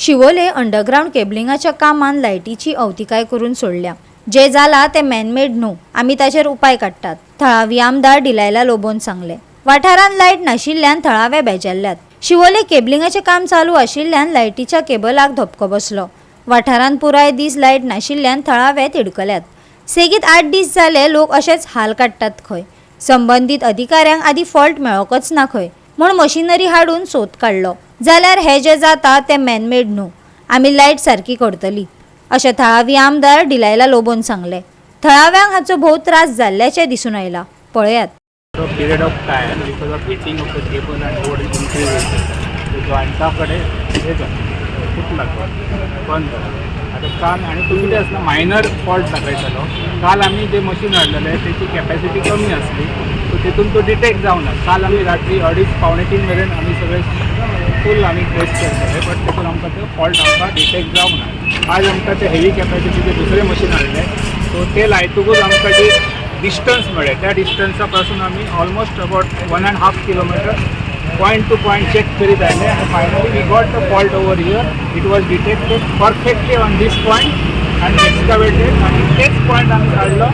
Siolim underground केबलिंगाच्या कामान लायटीची अवतिकाय करून सोडल्या। जे जाला ते मॅनमेड न्हू, आमी ताचेर उपाय काडटात, थळावी आमदार डिलायला लोबोन सांगले। वाठारांत लायट नाशिल्ल्यान थळावे बेजारल्यात। शिवोले केबलिंगाचे काम चालू आशिल्ल्यान लायटीच्या केबलाक धपको बसलो। वाठारांत पुराय दीस लायट नाशिल्ल्यान थळावे तिडकल्यात। सेगीत 8 दीस जाले लोक अशेच हाल काडटात खंय। संबंधित अधिकाऱ्यांक आदी फॉल्ट मेळोकच ना खंय म्हूण मशिनरी हाडून सोद काडलो। जाल्यार हे जे जाता ते मॅनमेड न्हू, आमी लायट सारकी करतली अशें थळावी आमदार डिलायला लोबोन सांगले। थळाव्यांक हाचो भोव त्रास जाल्ल्याचे दिसून आयला। पळयात। period of time because of heating of the cable and load increases. तो जॉइंटाकडे हे जातं फुटला बंद झाला। आता काल आणि तो कितें आसना मायनर फॉल्ट दाखयतालो। काल आमी जे मशीन हाडलेले त्याची कॅपॅसिटी कमी असली सो तितून तो डिटेक्ट जावना। काल आमी रात्री 2:30-3 मेरेन आमी सगळे फुल आमी टेस्ट करतले बट तितून आमकां तो फॉल्ट आमकां डिटेक्ट जावना। आज आमकां ते हेवी कॅपॅसिटीचे दुसरे मशीन हाडले सो ते लायतूकच आमकां जी डिस्टन्स मेळ्ळे त्या डिस्टन्सा पासून आमी almost about 1.5 kilometre point to point check करीत आयले आनी finally we got the fault over here. It was detected perfectly on this point आनी एक्सकवेटेड आनी तेच पॉइंट आमी काडलो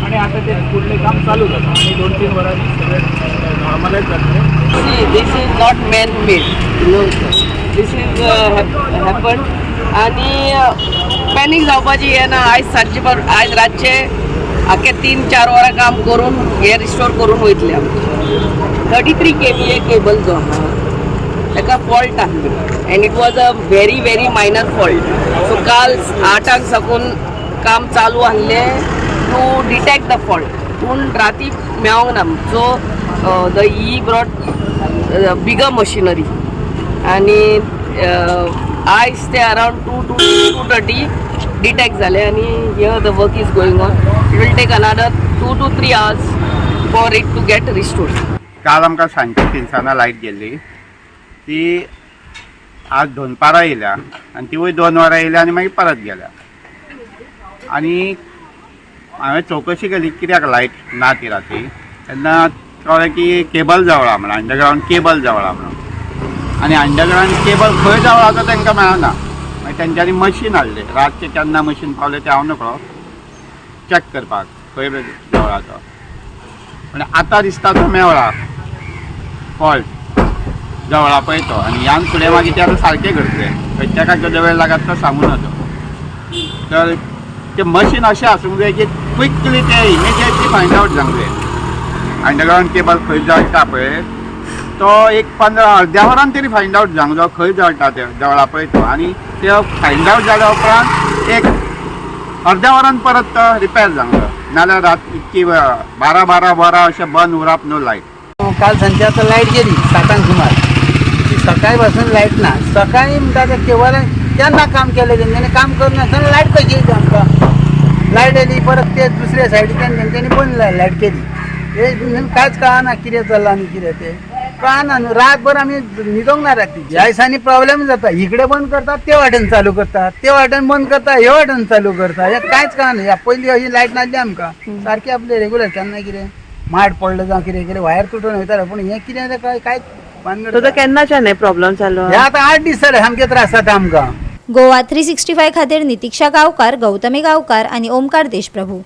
आनी आतां ते फुडलें काम चालू जाता आनी 2-3 वरांनी सगळें नॉर्मलायज जातलें। This is not man-made. No, sir. This is happened. आणि पॅनिक जावपाची हे ना। आयज रातचे आखे 3-4 वरां काम करून हे रिस्टोर करून वयतले आमचे 33 kVA केबल जो आहा ताका फॉल्ट आसलो end it was a very minor fault. So काल 8 साकून काम चालू आसले टू डिटेक्ट द फॉल्ट पूण राती मेळोंक ना। So the E brought bigger machinery आणि आयज ते अराउंड 2 to 2:30 डिटेक्ट जाले आणि here the work is going on. It will take another 2 to 3 hours for it to get restored. काल आमकां सांजची 3 लायट गेल्ली ती आज 2 येयल्या आनी तिवूय 2 वरां येयल्या आनी मागीर परत गेल्या। आनी हांवें चवकशी केली कित्याक लायट ना ती राती तेन्ना कळ्ळें की केबल जवळा म्हणून अंडरग्राउंड केबल जवळा म्हणून। आनी अंडरग्राउंड केबल खंय जवळा तो तांकां मेळना। मागीर तेंच्यांनी मशीन हाडलें रातचे केन्ना मशीन पावलें तें हांव नकळो चॅक करपाक खंय जवळा तो। आनी आतां दिसता तो मेवळा फॉल्ट जवळा पळय तो आनी ह्यान फुडें मागीर ते आतां सारकें करतलें खंयच्या काय केदो वेळ लागत तो सांगूं ना तो। तर तें मशीन अशें आसूंक जाय की क्विकली ते इमिजिएटली फायंड आवट जावंक जाय। अंडरग्राउंड केबल खंय जळटा पळय तो एक 15 अर्द्या वरान तरी फायंड आवट जावंक जाय खंय जळटा ते जवळा पळय तो। आनी ते फायंड आवट जाल्या उपरांत एक अर्द्या वरान परत तो रिपेर जावंक जाय नाल्यार रात इतकी 12 वरां अशें बंद उरप न्हू लायट। काल सांजची आता लाईट गेली 7 सुमार। ती सकाळी पासून लाईट ना। सकाळी म्हणटा ते केबलान केन्ना काम केलें तेंच्यांनी काम करून आसतना लाईट कशी येयली आमकां। लाईट येयली परत ते दुसऱ्या सायडीच्यान तेंच्यांनी बंद लाईट केली। हे कांयच कळना कितें चल्लां आनी कितें तें कळना न्हू। रातभर आमी न्हिदोंक ना राती। ह्या दिसांनी प्रॉब्लेम जाता, इकडे बंद करतात ते वाटेन चालू करतात, ते वाटेन बंद करता हे वाटेन चालू करता। हे कांयच कळना। ह्या पयलीं अशी लाईट नासली आमकां सारकी आपले रेग्युलर केन्ना कितें माड पडलो जावं कितें वायर तुटून वयताले पूण हें कितें तें कांयच तो केन्नाच्यान हे प्रॉब्लेम चालू हे आतां 8 दीस जाले सामके त्रास जाता आमकां। गोवा 365 खातीर नितीक्षा गांवकार, गौतमी गांवकार आनी ओमकार देशप्रभू।